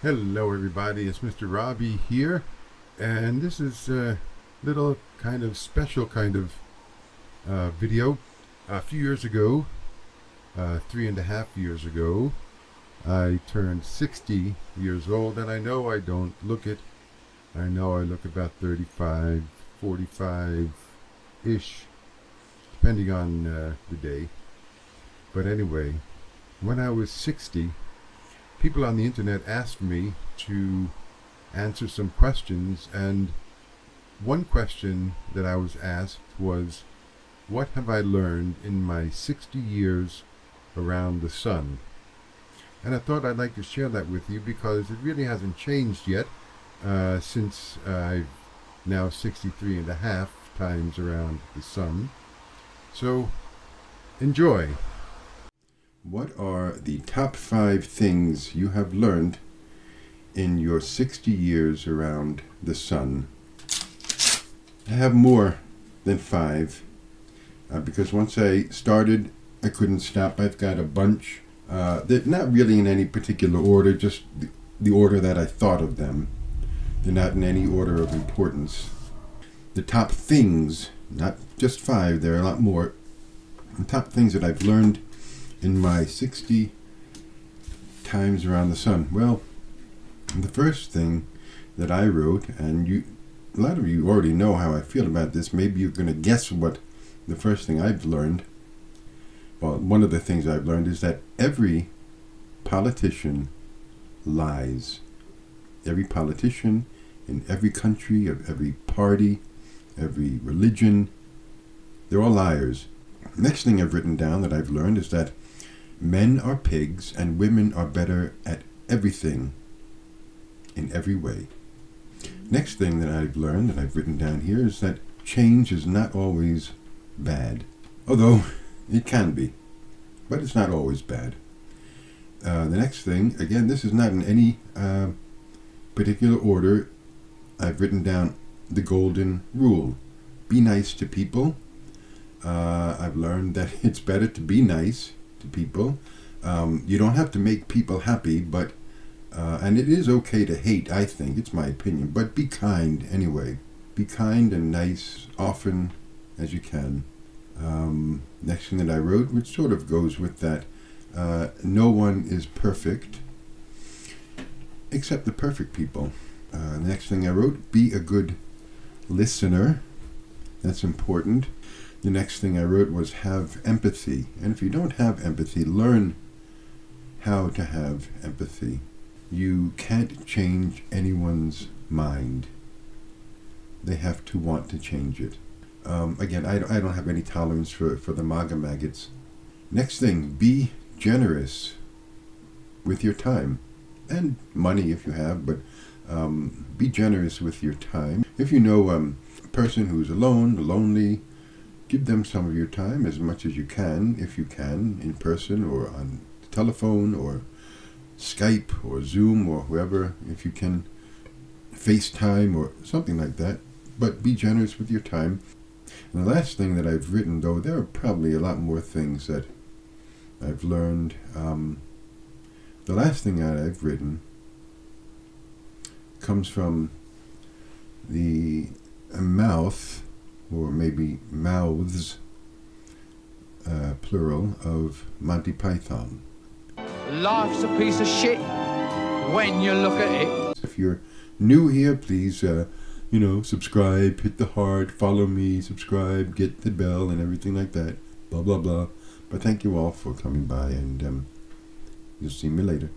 Hello, everybody. It's Mr. Robbie here, and this is a little kind of special kind of video. A few years ago, 3.5 years ago, I turned 60 years old, and I know I don't look it. I know I look about 35, 45 ish, depending on the day. But anyway, when I was 60, people on the internet asked me to answer some questions, and one question that I was asked was, what have I learned in my 60 years around the sun? And I thought I'd like to share that with you because it really hasn't changed yet since I've now 63 and a half times around the sun. So enjoy. What are the top 5 things you have learned in your 60 years around the sun? I have more than 5 because once I started, I couldn't stop. I've got a bunch. They're not really in any particular order, just the order that I thought of them. They're not in any order of importance. The top things, not just 5, there are a lot more. The top things that I've learned in my 60 times around the sun. Well, the first thing that I wrote, and a lot of you already know how I feel about this. Maybe you're going to guess what the first thing I've learned. Well, one of the things I've learned is that every politician lies. Every politician in every country, of every party, every religion, they're all liars. Next thing I've written down that I've learned is that men are pigs and women are better at everything in every way. Next thing that I've learned that I've written down here is that change is not always bad. Although it can be, but it's not always bad. The next thing, again, this is not in any particular order. I've written down the golden rule. Be nice to people. I've learned that it's better to be nice to people. You don't have to make people happy, but and it is okay to hate, I think. It's my opinion. But be kind anyway. Be kind and nice often as you can. Next thing that I wrote, which sort of goes with that, no one is perfect except the perfect people. The next thing I wrote, be a good listener. That's important. The next thing I wrote was have empathy. And if you don't have empathy, learn how to have empathy. You can't change anyone's mind. They have to want to change it. Again, I don't have any tolerance for the MAGA maggots. Next thing, be generous with your time. And money if you have, but be generous with your time. If you know a person who's alone, lonely, give them some of your time as much as you can, if you can, in person or on the telephone or Skype or Zoom or whoever, if you can, FaceTime or something like that. But be generous with your time. And the last thing that I've written, though, there are probably a lot more things that I've learned. The last thing that I've written comes from the mouth, or maybe mouths, plural, of Monty Python. Life's a piece of shit when you look at it. If you're new here, please, subscribe, hit the heart, follow me, subscribe, get the bell and everything like that, blah, blah, blah. But thank you all for coming by, and you'll see me later.